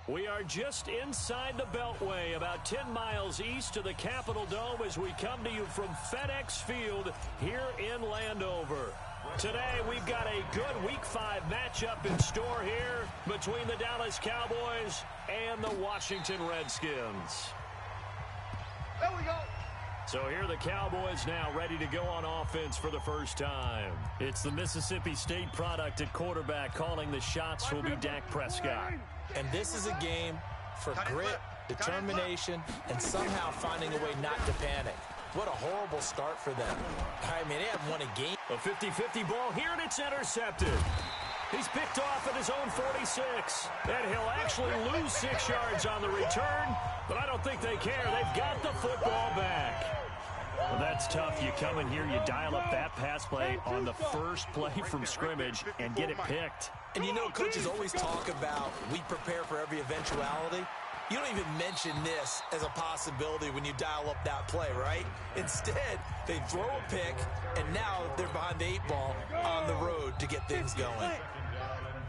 We are just inside the Beltway, about 10 miles east of the Capitol Dome as we come to you from FedEx Field here in Landover. Today, we've got a good Week 5 matchup in store here between the Dallas Cowboys and the Washington Redskins. There we go. So here are the Cowboys now ready to go on offense for the first time. It's the Mississippi State product at quarterback. Calling the shots will be Dak Prescott. And this is a game for grit, determination, and somehow finding a way not to panic. What a horrible start for them. I mean, they haven't won a game. A 50-50 ball here, and it's intercepted. He's picked off at his own 46. And he'll actually lose 6 yards on the return, but I don't think they care. They've got the football back. Well, that's tough. You come in here, you dial up that pass play on the first play from scrimmage and get it picked. And you know, coaches always talk about we prepare for every eventuality. You don't even mention this as a possibility when you dial up that play, right? Instead, they throw a pick, and now they're behind the 8 ball on the road to get things going.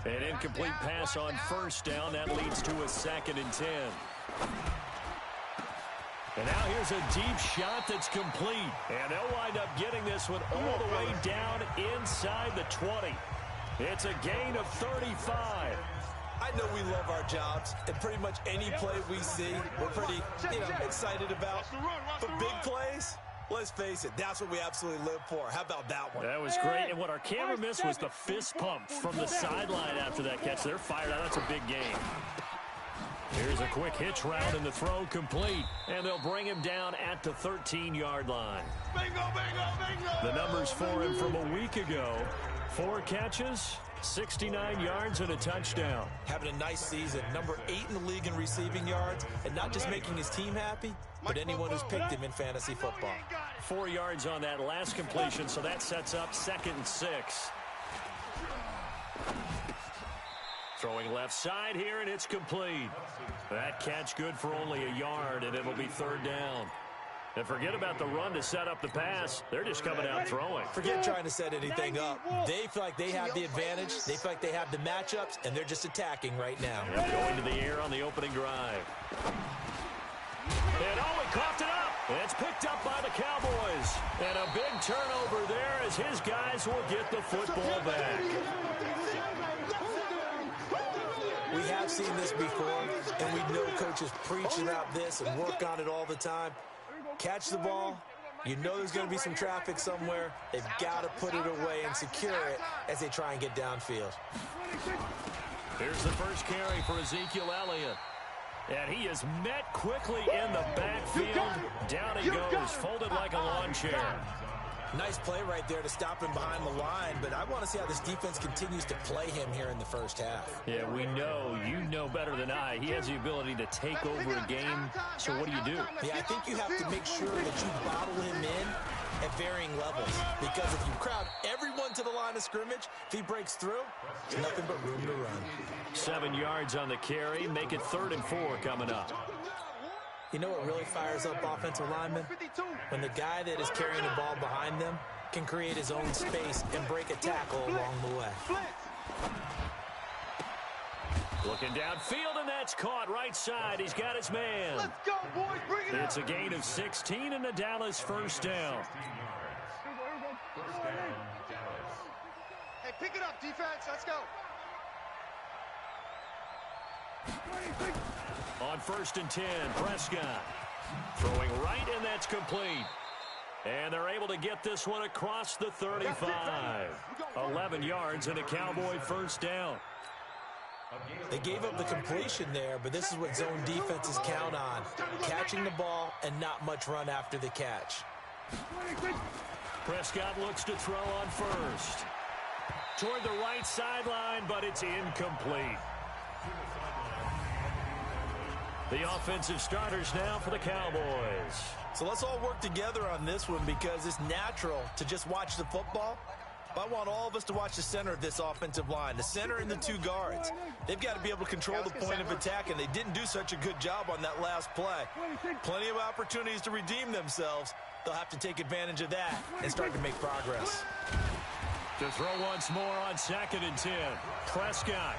An incomplete pass on first down. That leads to a 2nd and 10. And now here's a deep shot that's complete. And they'll wind up getting this one all the way down inside the 20. It's a gain of 35. I know we love our jobs, and pretty much any play we see, we're pretty, excited about. But big plays, let's face it, that's what we absolutely live for. How about that one? That was great, and what our camera missed was the fist pump from the sideline after that catch. They're fired out. That's a big game. Here's a quick hitch route, and the throw complete. And they'll bring him down at the 13-yard line. Bingo, bingo, bingo. The numbers for him from a week ago. 4 catches, 69 yards, and a touchdown. Having a nice season. Number 8 in the league in receiving yards. And not just making his team happy, but anyone who's picked him in fantasy football. 4 yards on that last completion, so that sets up 2nd and 6. Throwing left side here, and it's complete. That catch good for only a yard, and it'll be 3rd down. And forget about the run to set up the pass. They're just coming out throwing. Forget trying to set anything up. They feel like they have the advantage. They feel like they have the matchups, and they're just attacking right now. And going to the air on the opening drive. And he coughed it up. It's picked up by the Cowboys. And a big turnover there as his guys will get the football back. We have seen this before, and we know coaches preach about this and work on it all the time. Catch the ball. You know there's going to be some traffic somewhere. They've got to put it away and secure it as they try and get downfield. Here's the first carry for Ezekiel Elliott. And he is met quickly in the backfield. Down he goes, folded like a lawn chair. Nice play right there to stop him behind the line, but I want to see how this defense continues to play him here in the first half. Yeah, we know. You know better than I. He has the ability to take over a game, so what do you do? Yeah, I think you have to make sure that you bottle him in at varying levels, because if you crowd everyone to the line of scrimmage, if he breaks through, there's nothing but room to run. 7 yards on the carry, make it 3rd and 4 coming up. You know what really fires up offensive linemen? When the guy that is carrying the ball behind them can create his own space and break a tackle along the way. Looking downfield, and that's caught right side. He's got his man. Let's go, boys. Bring it It's a gain of 16 and the Dallas first down. Hey, pick it up, defense. Let's go. On 1st and 10, Prescott throwing right, and that's complete. And they're able to get this one across the 35. 11 yards and a Cowboy first down. They gave up the completion there, but this is what zone defenses count on. Catching the ball and not much run after the catch. Prescott looks to throw on first. Toward the right sideline, but it's incomplete. The offensive starters now for the Cowboys. So let's all work together on this one, because it's natural to just watch the football. I want all of us to watch the center of this offensive line, the center and the 2 guards. They've got to be able to control the point of attack, and they didn't do such a good job on that last play. Plenty of opportunities to redeem themselves. They'll have to take advantage of that and start to make progress. To throw once more on 2nd and 10. Prescott.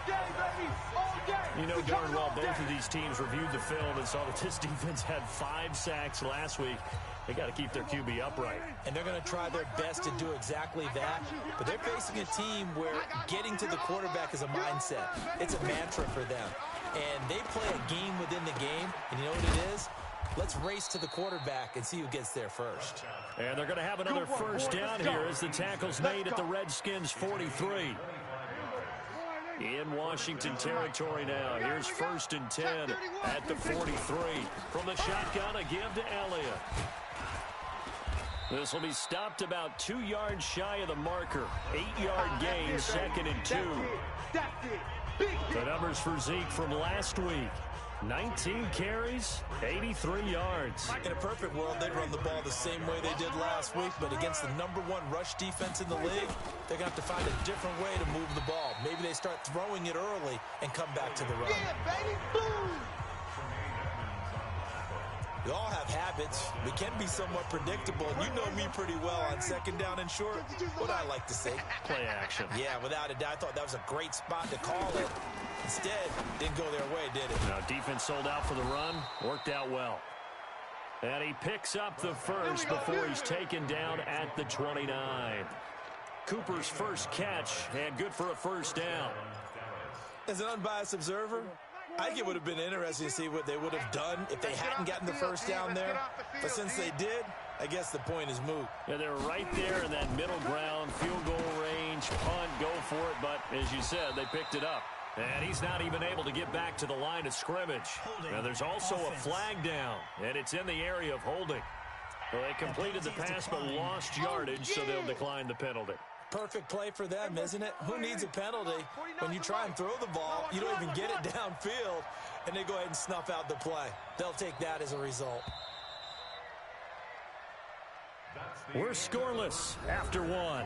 day, baby. All day. You know darn well both of these teams reviewed the film and saw that this defense had 5 sacks last week. They got to keep their QB upright. And they're going to try their best to do exactly that. But they're facing a team where getting to the quarterback is a mindset. It's a mantra for them. And they play a game within the game. And you know what it is? Let's race to the quarterback and see who gets there first. And they're going to have another first down here as the tackle's made at the Redskins' 43. In Washington territory now. Here's 1st and 10 at the 43. From the shotgun, a give to Elliott. This will be stopped about 2 yards shy of the marker. 8-yard gain, 2nd and 2. The numbers for Zeke from last week. 19 carries, 83 yards. In a perfect world, they'd run the ball the same way they did last week, but against the #1 rush defense in the league, they're going to have to find a different way to move the ball. Maybe they start throwing it early and come back to the run. Yeah, baby, boom. We all have habits. We can be somewhat predictable, and you know me pretty well on 2nd down and short. What I like to say. Play action. Yeah, without a doubt, I thought that was a great spot to call it. Instead, didn't go their way, did it? Now, defense sold out for the run. Worked out well. And he picks up the first before he's taken down at the 29. Cooper's first catch, and good for a first down. As an unbiased observer, I think it would have been interesting to see what they would have done if they hadn't gotten the first down there. But since they did, I guess the point is moot. Yeah, they're right there in that middle ground, field goal range, punt, go for it. But as you said, they picked it up. And he's not even able to get back to the line of scrimmage. Now, there's also a flag down, and it's in the area of holding. Well, they completed the pass but lost yardage, so they'll decline the penalty. Perfect play for them, isn't it? Who needs a penalty when you try and throw the ball, you don't even get it downfield, and they go ahead and snuff out the play. They'll take that as a result. We're scoreless after 1.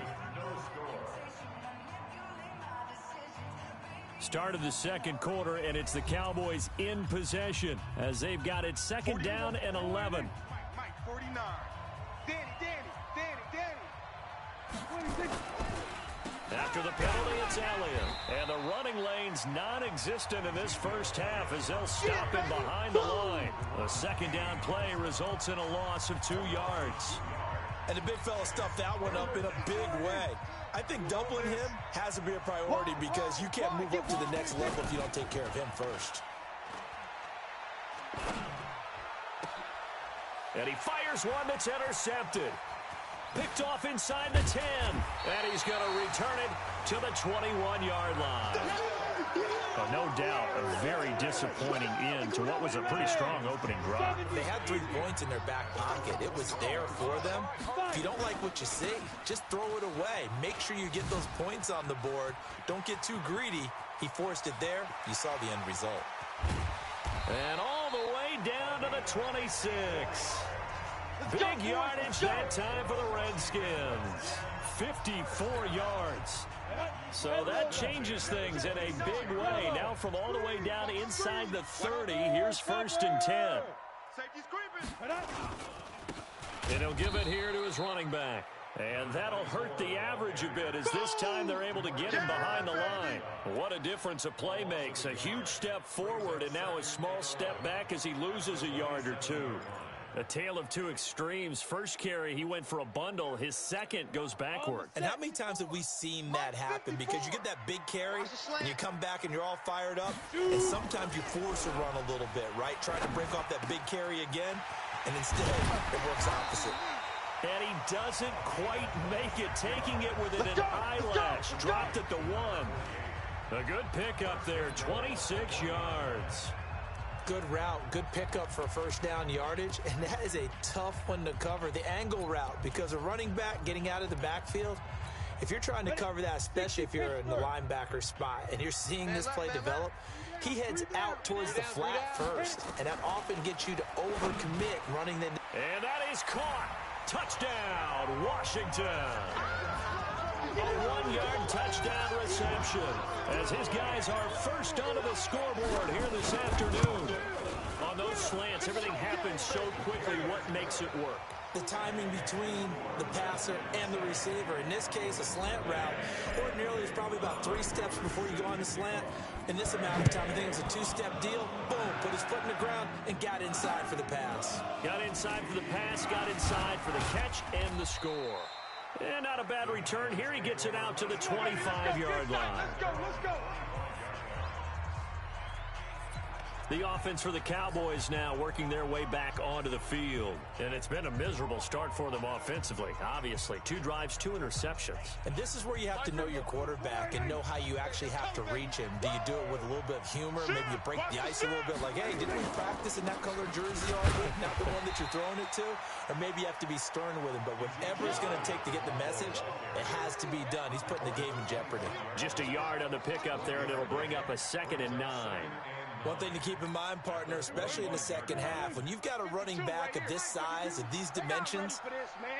Start of the 2nd quarter, and it's the Cowboys in possession as they've got it 2nd down and 11. Mike, 49. Danny. After the penalty, it's Elliott. And the running lane's non-existent in this first half as they'll stop him behind the line. A 2nd down play results in a loss of 2 yards. And the big fella stuffed that one up in a big way. I think doubling him has to be a priority because you can't move up to the next level if you don't take care of him first. And he fires one that's intercepted. Picked off inside the 10. And he's going to return it to the 21-yard line. No doubt a very disappointing end to what was a pretty strong opening drive. They had 3 points in their back pocket. It was there for them. If you don't like what you see, just throw it away. Make sure you get those points on the board. Don't get too greedy. He forced it there. You saw the end result. And all the way down to the 26. Big yardage that time for the Redskins. 54 yards. So that changes things in a big way. Now from all the way down inside the 30, here's 1st and 10. Safety's creeping. And he'll give it here to his running back. And that'll hurt the average a bit as this time they're able to get him behind the line. What a difference a play makes. A huge step forward and now a small step back as he loses a yard or 2. A tale of 2 extremes. First carry, he went for a bundle. His second goes backward. And how many times have we seen that happen? Because you get that big carry, and you come back and you're all fired up, and sometimes you force a run a little bit, right? Trying to break off that big carry again, and instead it works opposite. And he doesn't quite make it, taking it within an eyelash. Dropped at the 1. A good pickup there, 26 yards. Good route, good pickup for first down yardage, and that is a tough one to cover, the angle route, because a running back getting out of the backfield, if you're trying to cover that, especially if you're in the linebacker spot and you're seeing this play develop, he heads out towards the flat first, and that often gets you to overcommit running the... And that is caught. Touchdown, Washington. A 1-yard touchdown reception as his guys are first onto the scoreboard here this afternoon. On those slants, everything happens so quickly. What makes it work? the timing between the passer and the receiver. In this case, a slant route ordinarily is probably about 3 steps before you go on the slant. In this amount of time, I think it was a 2-step deal. Boom, put his foot in the ground and got inside for the pass. Got inside for the pass, got inside for the catch and the score. And not a bad return here. He gets it out to the 25-yard line. Let's go. The offense for the Cowboys now working their way back onto the field. And it's been a miserable start for them offensively, obviously. 2 drives, 2 interceptions. And this is where you have to know your quarterback and know how you actually have to reach him. Do you do it with a little bit of humor? Maybe you break the ice a little bit like, hey, didn't we practice in that color jersey all week? Not the one that you're throwing it to? Or maybe you have to be stern with him. But whatever it's going to take to get the message, it has to be done. He's putting the game in jeopardy. Just a yard on the pickup there, and it'll bring up a 2nd and 9. One thing to keep in mind, partner, especially in the second half, when you've got a running back of this size, of these dimensions,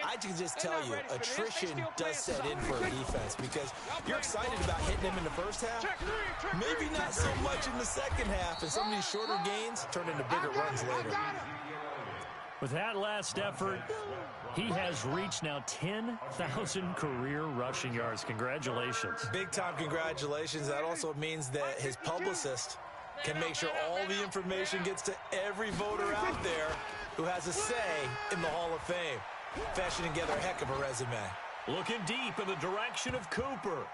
I can just tell you, attrition does set in for a defense because you're excited about hitting him in the first half, maybe not so much in the second half, and some of these shorter gains turn into bigger runs later. With that last effort, he has reached now 10,000 career rushing yards. Congratulations. Big-time congratulations. That also means that his publicist can make sure all the information gets to every voter out there who has a say in the Hall of Fame. Fashioning together a heck of a resume. Looking deep in the direction of Cooper.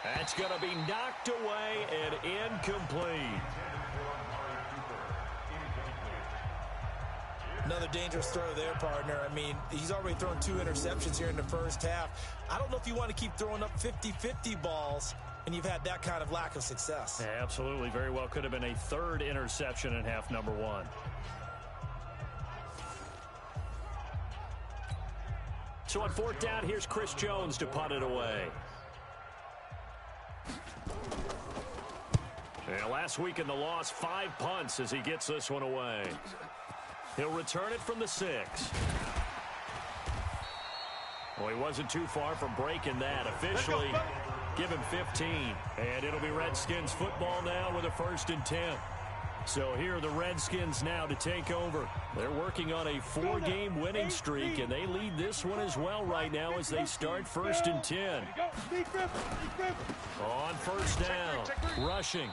That's going to be knocked away and incomplete. Another dangerous throw there, partner. I mean, he's already thrown 2 interceptions here in the first half. I don't know if you want to keep throwing up 50-50 balls and you've had that kind of lack of success. Yeah, absolutely. Very well could have been a 3rd interception in half number 1. So on 4th down, here's Chris Jones to punt it away. And last week in the loss, 5 punts as he gets this one away. He'll return it from the 6. Well, he wasn't too far from breaking that. Officially, give him 15. And it'll be Redskins football now with a 1st and 10. So here are the Redskins now to take over. They're working on a 4-game winning streak, and they lead this one as well right now as they start 1st and 10. On 1st down, rushing.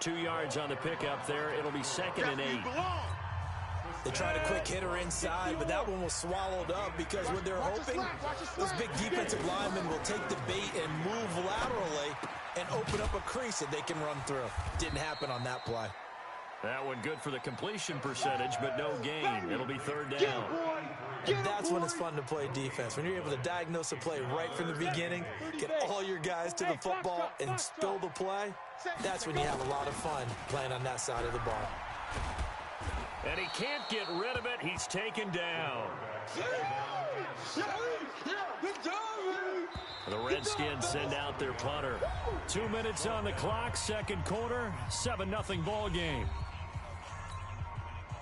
2 yards on the pickup there. It'll be 2nd and 8. They tried a quick hitter inside, but that one was swallowed up because what they're hoping, those big defensive linemen will take the bait and move laterally and open up a crease that they can run through. Didn't happen on that play. That one good for the completion percentage, but no gain. It'll be 3rd down. And that's when it's fun to play defense. When you're able to diagnose a play right from the beginning, get all your guys to the football and spill the play, that's when you have a lot of fun playing on that side of the ball. And he can't get rid of it. He's taken down. The Redskins send out their punter. 2 minutes on the clock, 2nd quarter, 7-0 ball game.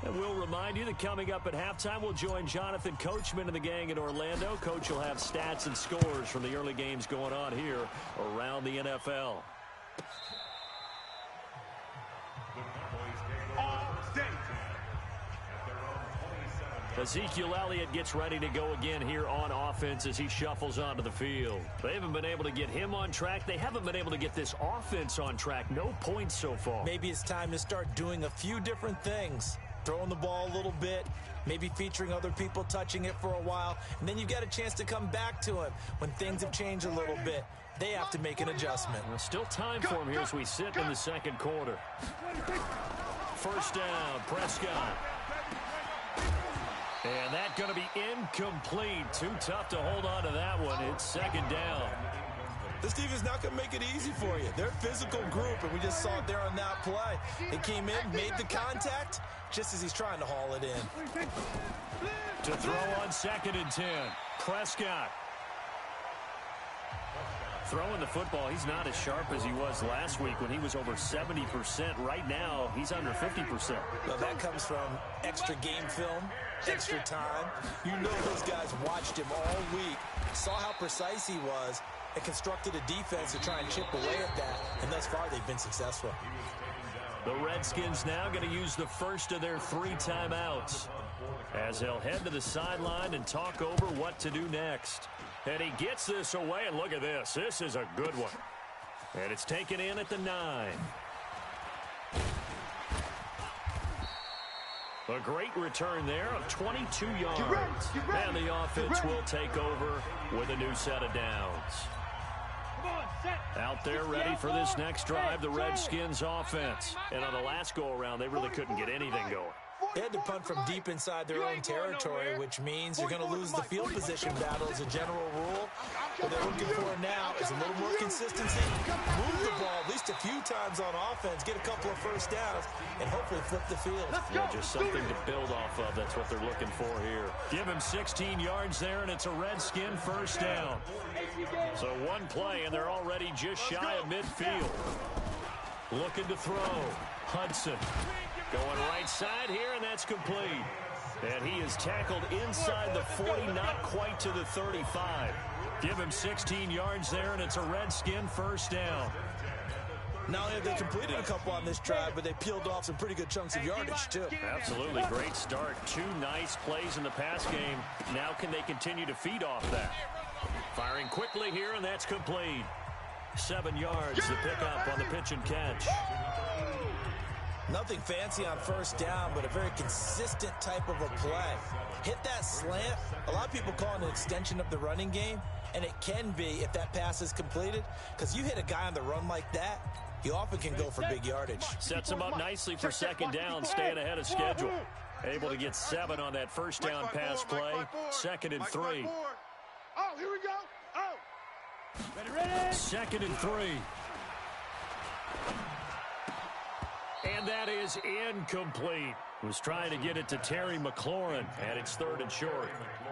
And we'll remind you that coming up at halftime, we'll join Jonathan Coachman and the gang in Orlando. Coach will have stats and scores from the early games going on here around the NFL. Ezekiel Elliott gets ready to go again here on offense as he shuffles onto the field. They haven't been able to get him on track. They haven't been able to get this offense on track. No points so far. Maybe it's time to start doing a few different things. Throwing the ball a little bit, maybe featuring other people touching it for a while, and then you've got a chance to come back to him when things have changed a little bit. They have to make an adjustment. Well, still time for him here as we sit in the 2nd quarter. 1st down, Prescott. And that's going to be incomplete. Too tough to hold on to that one. It's 2nd down. This defense not going to make it easy for you. They're a physical group, and we just saw it there on that play. They came in, made the contact, just as he's trying to haul it in. To throw on 2nd and 10. Prescott. Throwing the football, he's not as sharp as he was last week when he was over 70%. Right now, he's under 50%. Well, that comes from extra game film, extra time. You know those guys watched him all week, saw how precise he was, and constructed a defense to try and chip away at that. And thus far, they've been successful. The Redskins now going to use the first of their 3 timeouts. as he'll head to the sideline and talk over what to do next. And he gets this away, and look at this. This is a good one. And it's taken in at the 9. A great return there of 22 yards. And the offense will take over with a new set of downs. Out there ready for this next drive, the Redskins offense. And on the last go-around, they really couldn't get anything going. They had to punt from deep inside their own territory, which means you're going to lose the field position battle as a general rule. What they're looking for now is a little more consistency, move the ball at least a few times on offense, get a couple of first downs, and hopefully flip the field. Yeah, just something to build off of. That's what they're looking for here. Give him 16 yards there, and it's a Redskin first down. So one play, and they're already just shy of midfield. Looking to throw. Hudson. Going right side here, and that's complete. And he is tackled inside the 40, not quite to the 35. Give him 16 yards there, and it's a Redskin first down. Not only have they completed a couple on this drive, but they peeled off some pretty good chunks of yardage, too. Absolutely. Great start. 2 nice plays in the pass game. Now can they continue to feed off that? Firing quickly here, and that's complete. 7 yards, the pickup on the pitch and catch. Nothing fancy on first down, but a very consistent type of a play. Hit that slant. A lot of people call it an extension of the running game, and it can be if that pass is completed, because you hit a guy on the run like that, he often can go for big yardage. Sets him up nicely for second down, staying ahead of schedule. Able to get 7 on that first down pass play. 2nd and 3. Oh, here we go. Oh. Ready. 2nd and 3. And that is incomplete. Was trying to get it to Terry McLaurin, and it's 3rd and short.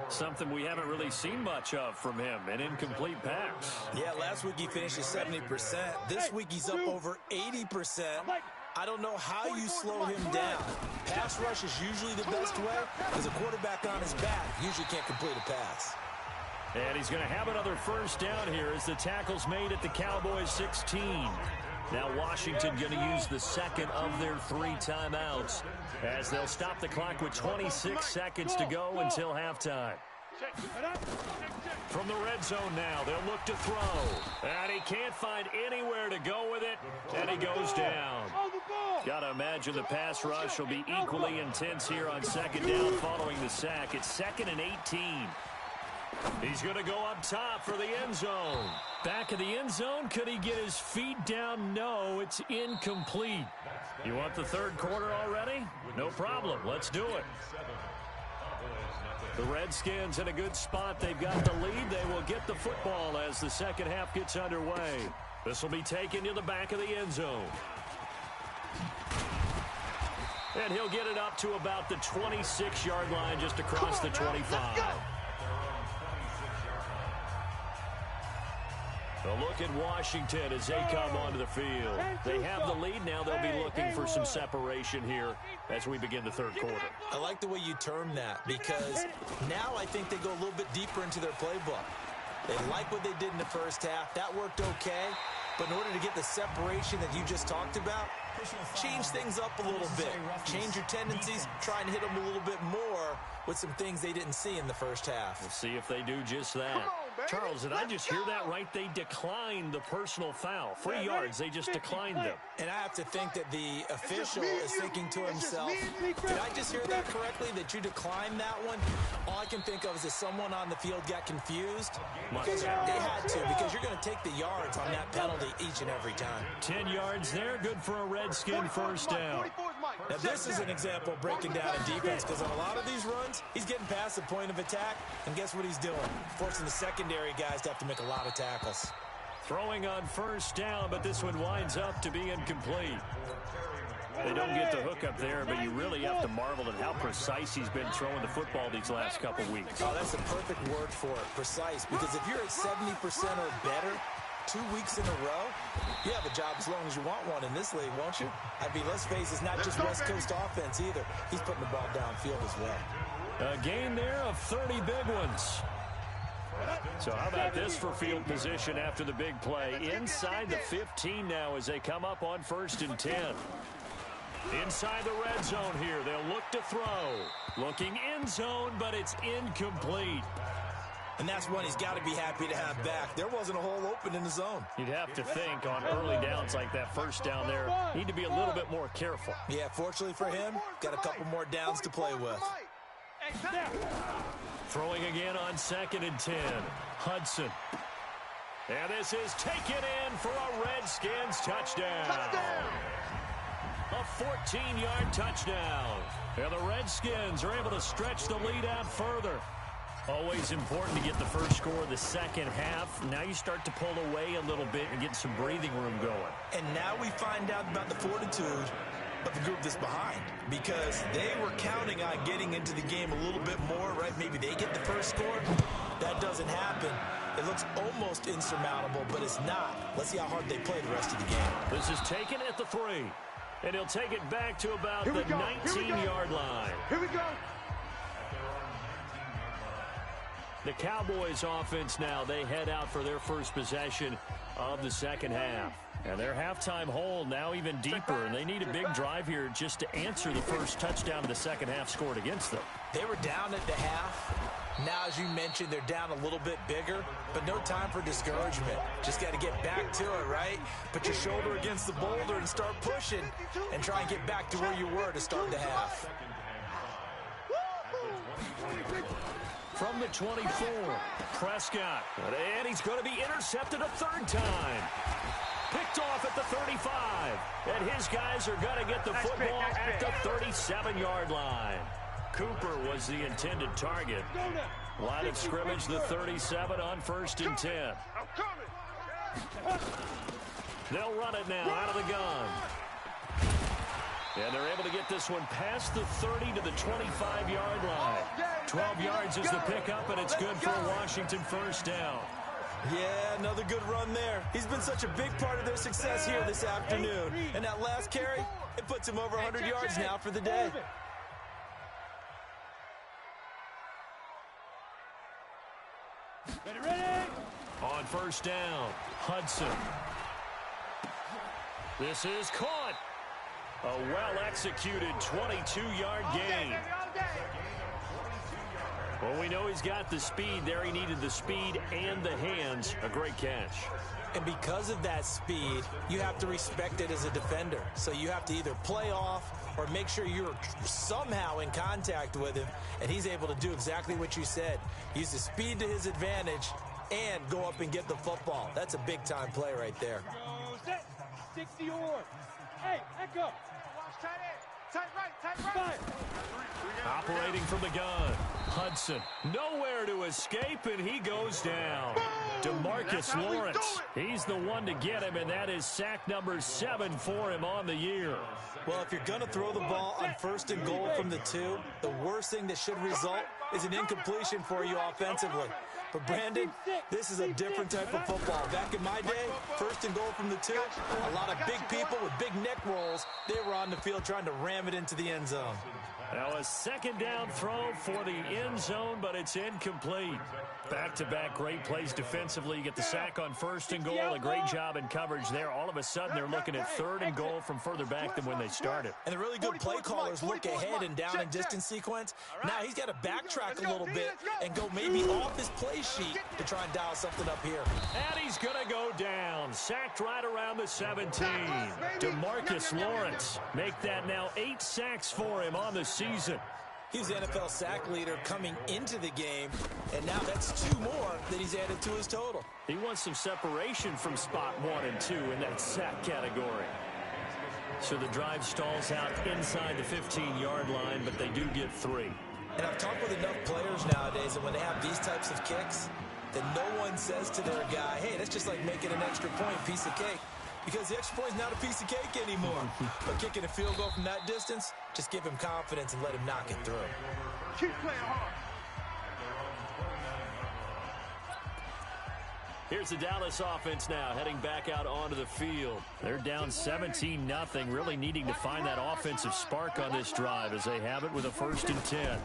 Something we haven't really seen much of from him, an incomplete pass. Yeah, last week he finished at 70%. This week he's up over 80%. I don't know how you slow him down. Pass rush is usually the best way, because a quarterback on his back usually can't complete a pass. And he's going to have another first down here as the tackle's made at the Cowboys 16. Now Washington going to use the second of their 3 timeouts as they'll stop the clock with 26 seconds to go until halftime. From the red zone now, they'll look to throw. And he can't find anywhere to go with it, and he goes down. Got to imagine the pass rush will be equally intense here on second down following the sack. It's 2nd and 18. He's going to go up top for the end zone. Back of the end zone. Could he get his feet down? No, it's incomplete. You want the 3rd quarter already? No problem. Let's do it. The Redskins in a good spot. They've got the lead. They will get the football as the second half gets underway. This will be taken to the back of the end zone. And he'll get it up to about the 26-yard line just across the 25. A look at Washington as they come onto the field. They have the lead. Now they'll be looking for some separation here as we begin the 3rd quarter. I like the way you term that, because now I think they go a little bit deeper into their playbook. They like what they did in the first half. That worked okay. But in order to get the separation that you just talked about, change things up a little bit. Change your tendencies. Try and hit them a little bit more with some things they didn't see in the first half. We'll see if they do just that. Charles, did I just hear that right? They declined the personal foul. 3 yards, they just declined them. And I have to think that the official is thinking to himself, did I just hear that correctly, that you declined that one? All I can think of is that someone on the field got confused. Because they had to, because you're going to take the yards on that penalty each and every time. 10 yards there, good for a Redskin first down. Now this is an example of breaking down in defense, because on a lot of these runs, he's getting past the point of attack, and guess what he's doing? Forcing the secondary guys to have to make a lot of tackles. Throwing on first down, but this one winds up to be incomplete. They don't get the hook up there, but you really have to marvel at how precise he's been throwing the football these last couple weeks. Oh, that's the perfect word for it, precise, because if you're at 70% or better 2 weeks in a row, you have a job as long as you want one in this league, won't you? I mean, let's face it, it's not just West Coast offense either. He's putting the ball downfield as well. A gain there of 30 big ones. So how about this for field position after the big play? Inside the 15 now as they come up on 1st and 10. Inside the red zone here, they'll look to throw. Looking end zone, but it's incomplete. And that's one he's got to be happy to have back. There wasn't a hole open in the zone. You'd have to think on early downs like that first down there, need to be a little bit more careful. Yeah, fortunately for him, got a couple more downs to play with. Throwing again on 2nd and 10. Hudson. And this is taken in for a Redskins touchdown. A 14-yard touchdown. And the Redskins are able to stretch the lead out further. Always important to get the first score of the second half. Now you start to pull away a little bit and get some breathing room going. And now we find out about the fortitude of the group that's behind, because they were counting on getting into the game a little bit more, right? Maybe they get the first score. That doesn't happen. It looks almost insurmountable, but it's not. Let's see how hard they play the rest of the game. This is taken at the 3. And he'll take it back to about the 19-yard line. Here we go. The Cowboys offense now, they head out for their first possession of the second half. And their halftime hole now even deeper, and they need a big drive here just to answer the first touchdown of the second half scored against them. They were down at the half. Now, as you mentioned, they're down a little bit bigger, but no time for discouragement. Just got to get back to it, right? Put your shoulder against the boulder and start pushing and try and get back to where you were to start the half. From the 24, Prescott. And he's going to be intercepted a 3rd time. Picked off at the 35. And his guys are going to get the football at the 37-yard line. Cooper was the intended target. Line of scrimmage, the 37 on 1st and 10. They'll run it now out of the gun. And they're able to get this one past the 30 to the 25-yard line. 12 yards is the pickup, and it's good for a Washington first down. Yeah, another good run there. He's been such a big part of their success here this afternoon. And that last carry, it puts him over 100 yards now for the day. Ready? On first down, Hudson. This is caught. A well-executed 22-yard gain. Well, we know he's got the speed there. He needed the speed and the hands. A great catch. And because of that speed, you have to respect it as a defender. So you have to either play off or make sure you're somehow in contact with him. And he's able to do exactly what you said. Use the speed to his advantage and go up and get the football. That's a big-time play right there. 60 or. Hey, echo. Tight right. Operating from the gun, Hudson. Nowhere to escape, and he goes down. DeMarcus Lawrence. He's the one to get him, and that is sack number 7 for him on the year. Well, if you're going to throw the ball on 1st and goal from the 2, the worst thing that should result is an incompletion for you offensively. But, Brandon, this is a different type of football. Back in my day, 1st and goal from the 2, a lot of big people with big neck rolls, they were on the field trying to ram it into the end zone. Now a second down throw for the end zone, but it's incomplete. Back-to-back great plays defensively. You get the sack on 1st and goal. A great job in coverage there. All of a sudden, they're looking at 3rd and goal from further back than when they started. And the really good play callers look ahead and down and distance sequence. Now he's got to backtrack a little bit and go maybe off his play sheet to try and dial something up here. And he's going to go down. Sacked right around the 17. DeMarcus Lawrence. Make that now 8 sacks for him on the season. He was the NFL sack leader coming into the game, and now that's 2 more that he's added to his total. He wants some separation from spot 1 and 2 in that sack category. So the drive stalls out inside the 15-yard line, but they do get 3. And I've talked with enough players nowadays that when they have these types of kicks, that no one says to their guy, hey, that's just like making an extra point, piece of cake. Because the extra point is not a piece of cake anymore. But kicking a field goal from that distance, just give him confidence and let him knock it through. Keep playing hard. Here's the Dallas offense now, heading back out onto the field. They're down 17-0, really needing to find that offensive spark on this drive as they have it with a 1st and 10.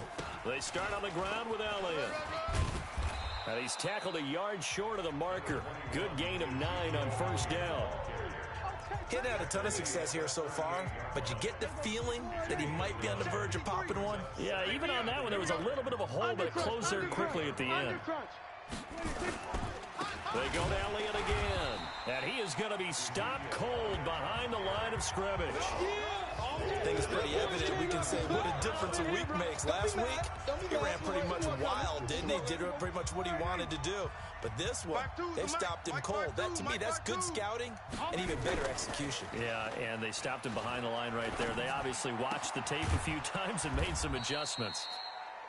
They start on the ground with Elliott. And he's tackled a yard short of the marker. Good gain of 9 on 1st down. He hadn't had a ton of success here so far, but you get the feeling that he might be on the verge of popping one. Yeah, even on that one, there was a little bit of a hole, but it closed there quickly at the end. They go to Elliott again, and he is going to be stopped cold behind the line of scrimmage. I think it's pretty evident. We can say what a difference a week makes. Last week, he ran pretty much wild, didn't he? Did pretty much what he wanted to do. But this one, they've stopped him cold. That, to me, that's good scouting and even better execution. Yeah, and they stopped him behind the line right there. They obviously watched the tape a few times and made some adjustments.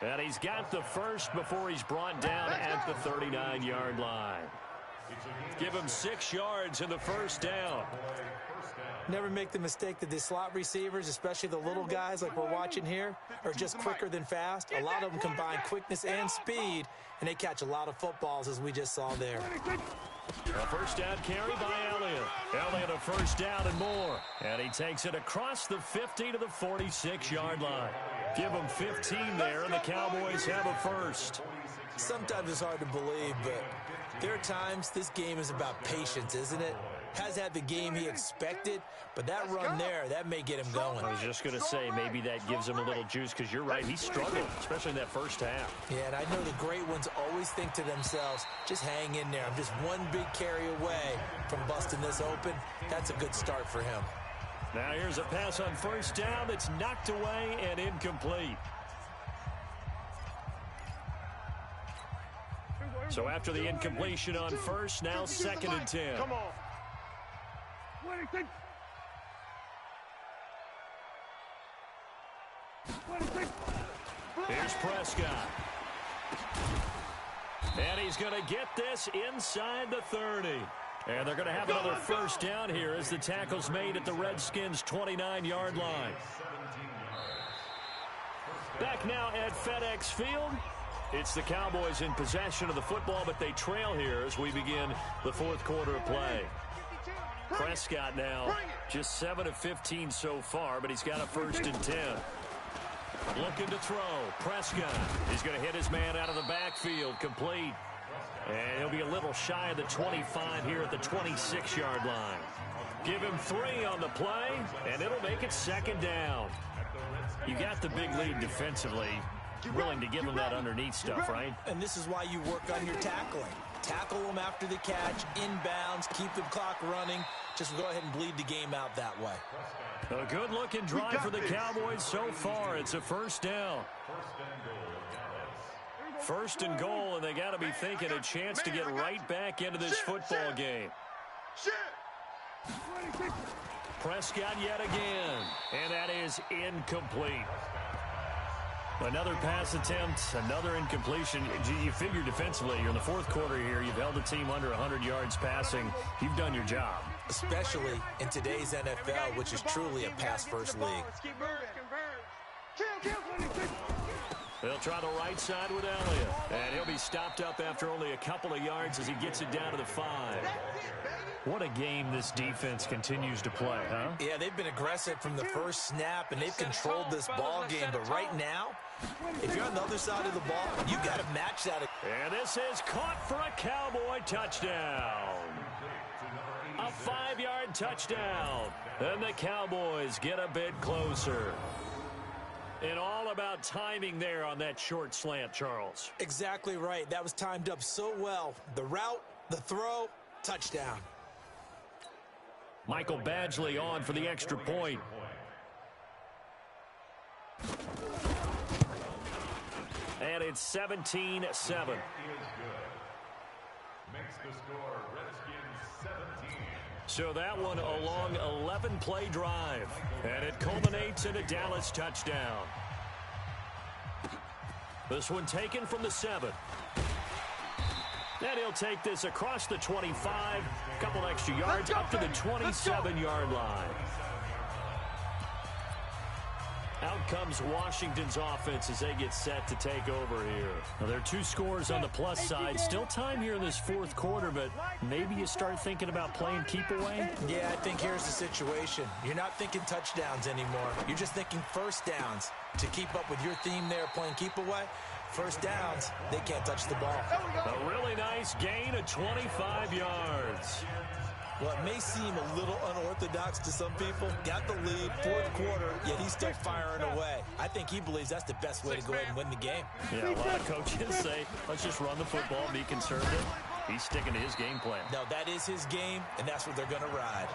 And he's got the first before he's brought down at the 39-yard line. Give him 6 yards in the first down. Never make the mistake that the slot receivers, especially the little guys like we're watching here, are just quicker than fast. A lot of them combine quickness and speed, and they catch a lot of footballs, as we just saw there. A first down carry by Elliott. Elliott a first down and more. And he takes it across the 50 to the 46-yard line. Give him 15 there, and the Cowboys have a first. Sometimes it's hard to believe, but there are times this game is about patience, isn't it? Has had the game he expected, but that run there, that may get him going. I was just going to say, maybe that gives him a little juice, because you're right, he struggled, especially in that first half. Yeah, and I know the great ones always think to themselves, just hang in there. I'm just one big carry away from busting this open. That's a good start for him. Now here's a pass on first down that's knocked away and incomplete. So after the incompletion on first, now 2nd and 10. Come on. Here's Prescott. And he's going to get this inside the 30. And they're going to have another first down here as the tackle's made at the Redskins' 29-yard line. Back now at FedEx Field. It's the Cowboys in possession of the football, but they trail here as we begin the fourth quarter of play. Prescott now just 7 of 15 so far, but he's got a 1st and 10. Looking to throw. Prescott. He's going to hit his man out of the backfield. Complete. And he'll be a little shy of the 25 here at the 26-yard line. Give him 3 on the play, and it'll make it 2nd down. You got the big lead defensively. Willing to give him that underneath stuff, right? And this is why you work on your tackling. Tackle them after the catch, inbounds, keep the clock running. Just go ahead and bleed the game out that way. A good-looking drive for the Cowboys so far. It's a first down. 1st and goal, and they got to be thinking a chance to get right back into this football game. Prescott yet again, and that is incomplete. Another pass attempt, another incompletion. You figure defensively, you're in the fourth quarter here. You've held the team under 100 yards passing. You've done your job. Especially in today's NFL, which is truly a pass-first league. They'll try the right side with Elliott. And he'll be stopped up after only a couple of yards as he gets it down to the 5. What a game this defense continues to play, huh? Yeah, they've been aggressive from the first snap, and they've controlled this ball game. But right now, if you're on the other side of the ball, you got to match that. And this is caught for a Cowboy touchdown. A 5-yard touchdown. And the Cowboys get a bit closer. And all about timing there on that short slant, Charles. Exactly right. That was timed up so well. The route, the throw, touchdown. Michael Badgley on for the extra point. And it's 17-7. So that one a long 11-play drive. And it culminates in a Dallas touchdown. This one taken from the 7. And he'll take this across the 25. A couple extra yards up to the 27-yard line. Out comes Washington's offense as they get set to take over here. Now, there are 2 scores on the plus side. Still time here in this fourth quarter, but maybe you start thinking about playing keep away? Yeah, I think here's the situation. You're not thinking touchdowns anymore. You're just thinking first downs. To keep up with your theme there, playing keep away, first downs, they can't touch the ball. A really nice gain of 25 yards. Well, it may seem a little unorthodox to some people. Got the lead, fourth quarter, yet he's still firing away. I think he believes that's the best way to go ahead and win the game. Yeah, a lot of coaches say, let's just run the football and be conservative. He's sticking to his game plan. No, that is his game, and that's what they're going to ride.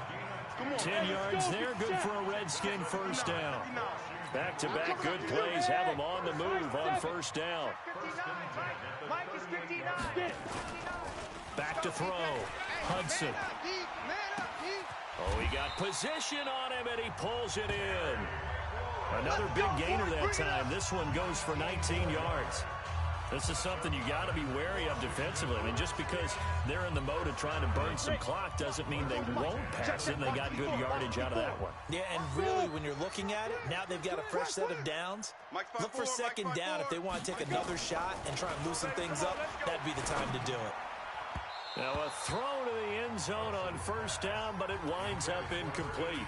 10 yards there, good for a Redskin first down. Back-to-back good plays have them on the move on first down. Back to throw. Hudson. Oh, he got position on him, and he pulls it in. Another big gainer that time. This one goes for 19 yards. This is something you got to be wary of defensively. I mean, just because they're in the mode of trying to burn some clock doesn't mean they won't pass it, and they got good yardage out of that one. Yeah, and really, when you're looking at it, now they've got a fresh set of downs. Look for second down if they want to take another shot and try and loosen things up. That'd be the time to do it. Now a throw to the end zone on first down, but it winds up incomplete.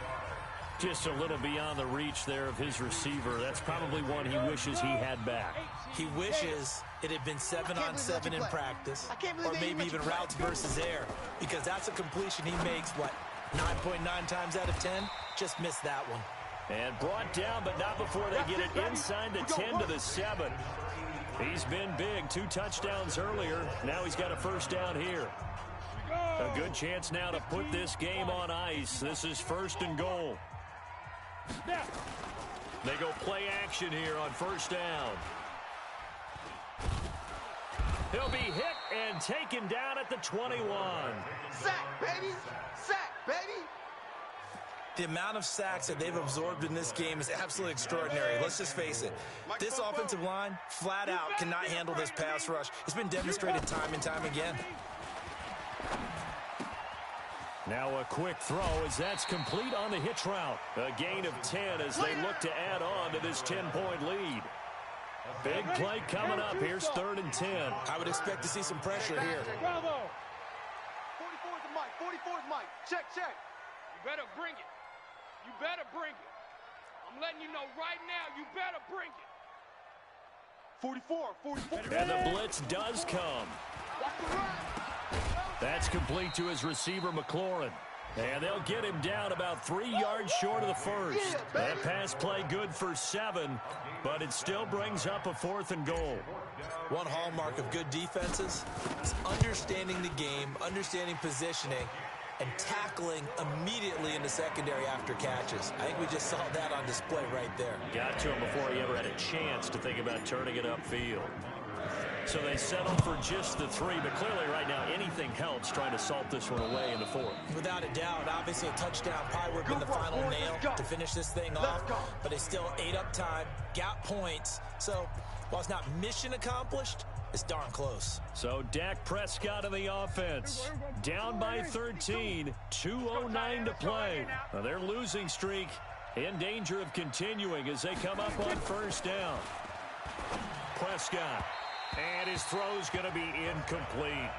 Just a little beyond the reach there of his receiver. That's probably one he wishes he had back. He wishes it had been 7-on-7 in practice, or maybe even routes versus air, because that's a completion he makes, 9.9 times out of 10? Just missed that one. And brought down, but not before they get it inside the 10 to the 7. He's been big, 2 touchdowns earlier. Now he's got a first down here. A good chance now to put this game on ice. This is first and goal. They go play action here on first down. He'll be hit and taken down at the 21. Sack, baby! Sack, baby! The amount of sacks that they've absorbed in this game is absolutely extraordinary. Let's just face it. This offensive line, flat out, cannot handle this pass rush. It's been demonstrated time and time again. Now a quick throw as that's complete on the hitch route. A gain of 10 as they look to add on to this 10-point lead. Big play coming up. Here's 3rd and 10. I would expect to see some pressure here. Bravo! 44's the mic. 44's mic. Check, check. You better bring it. You better bring it. I'm letting you know right now, you better bring it. 44. And the blitz does come. That's complete to his receiver, McLaurin. And they'll get him down about 3 yards short of the first. That pass play good for 7, but it still brings up a 4th and goal. One hallmark of good defenses is understanding the game, understanding positioning, and tackling immediately in the secondary after catches. I think we just saw that on display right there. Got to him before he ever had a chance to think about turning it upfield. So they settle for just the 3, but clearly right now anything helps trying to salt this one away in the 4th. Without a doubt, obviously a touchdown probably would have been the final nail to finish this thing off, but it's still ate up time, got points. So while it's not mission accomplished, it's darn close. So Dak Prescott of the offense, down by 13, 2:09 to play. Now their losing streak in danger of continuing as they come up on first down. Prescott. And his throw's going to be incomplete.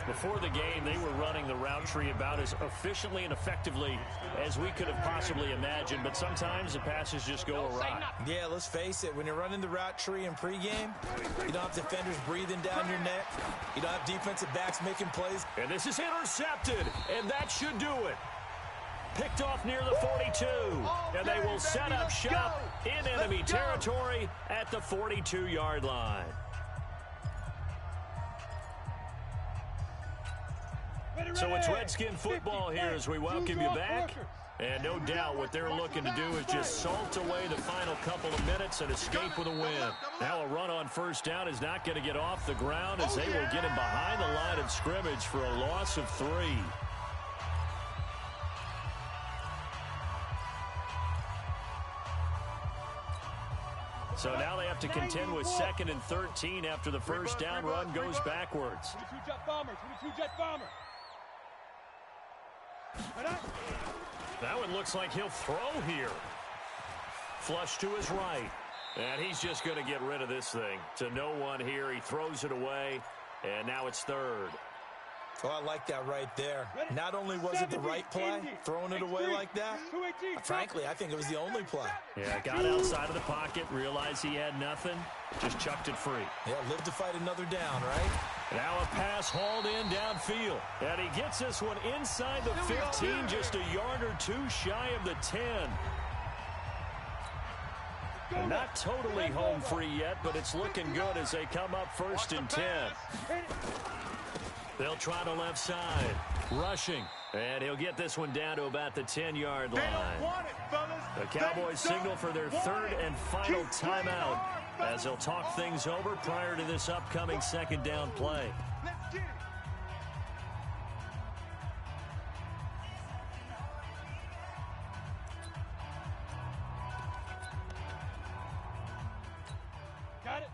Before the game, they were running the route tree about as efficiently and effectively as we could have possibly imagined, but sometimes the passes just go awry. Yeah, let's face it. When you're running the route tree in pregame, you don't have defenders breathing down your neck. You don't have defensive backs making plays. And this is intercepted, and that should do it. Picked off near the 42, and they will set up shop in enemy territory at the 42-yard line. So it's Redskin football here as we welcome you back. And no doubt what they're looking to do is just salt away the final couple of minutes and escape with a win. Now a run on first down is not going to get off the ground as they will get him behind the line of scrimmage for a loss of 3. So now they have to contend with 2nd and 13 after the first down run goes backwards. 22 jet bomber, 22 jet bomber. That one looks like he'll throw here. Flush to his right. And he's just going to get rid of this thing. To no one here. He throws it away. And now it's 3rd. Oh, I like that right there. Not only was it the right play, throwing it away like that, frankly, I think it was the only play. Yeah, got outside of the pocket, realized he had nothing, just chucked it free. Yeah, live to fight another down, right? Now a pass hauled in downfield. And he gets this one inside the 15, just a yard or two shy of the 10. Not totally home free yet, but it's looking good as they come up 1st and 10. They'll try the left side. Rushing. And he'll get this one down to about the 10-yard line. The Cowboys signal for their 3rd and final timeout as they'll talk things over prior to this upcoming 2nd down play.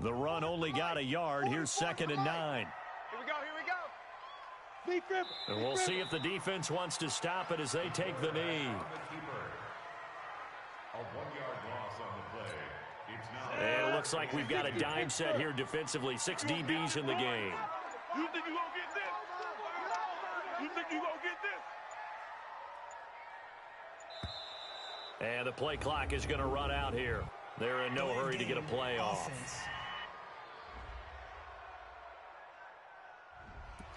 The run only got a yard. Here's 2nd and 9. Here we go, here we go. And we'll see if the defense wants to stop it as they take the knee. And it looks like we've got a dime set here defensively. 6 DBs in the game. You think you're going to get this? You think you're going to get this? And the play clock is going to run out here. They're in no hurry to get a play off.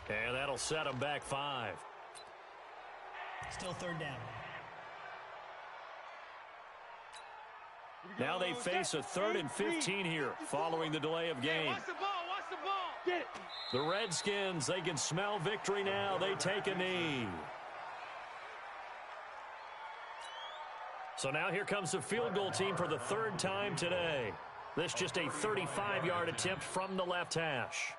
And that'll set them back 5. Still 3rd down. Now they face a 3rd and 15 here following the delay of game. Watch the ball, watch the ball. Get it. The Redskins, they can smell victory now. They take a knee. So now here comes the field goal team for the 3rd time today. This just a 35-yard attempt from the left hash.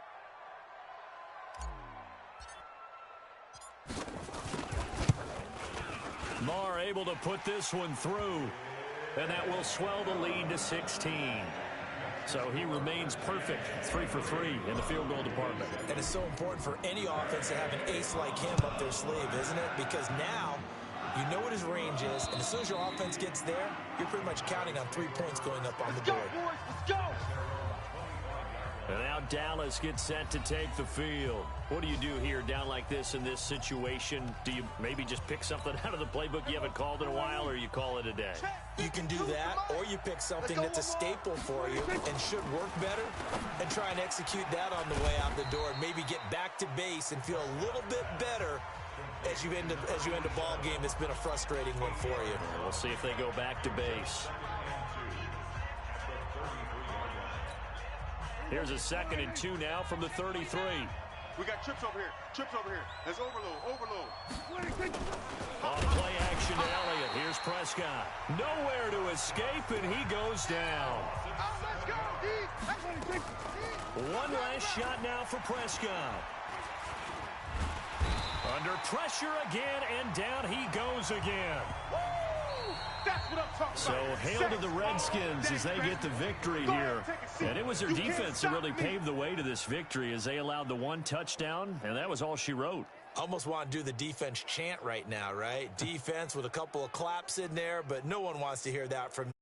Marr able to put this one through, and that will swell the lead to 16. So he remains perfect, 3 for 3 in the field goal department. And it's so important for any offense to have an ace like him up their sleeve, isn't it? Because now you know what his range is, and as soon as your offense gets there, you're pretty much counting on 3 points going up on the board. Let's go, boys. Let's go. And now Dallas gets set to take the field. What do you do here down like this in this situation? Do you maybe just pick something out of the playbook you haven't called in a while, or you call it a day? You can do that, or you pick something that's a staple for you and should work better and try and execute that on the way out the door and maybe get back to base and feel a little bit better as you end a ball game that's been a frustrating one for you. We'll see if they go back to base. Here's a 2nd and 2 now from the 33. We got trips over here. Trips over here. Let's overload. Overload. On play action to Elliott. Here's Prescott. Nowhere to escape, and he goes down. Let's go, D. One last shot now for Prescott. Under pressure again, and down he goes again. That's what I'm talking So about. hail to the Redskins as they get the victory here. And it was their defense that really paved the way to this victory as they allowed the 1 touchdown, and that was all she wrote. Almost want to do the defense chant right now, right? Defense with a couple of claps in there, but no one wants to hear that from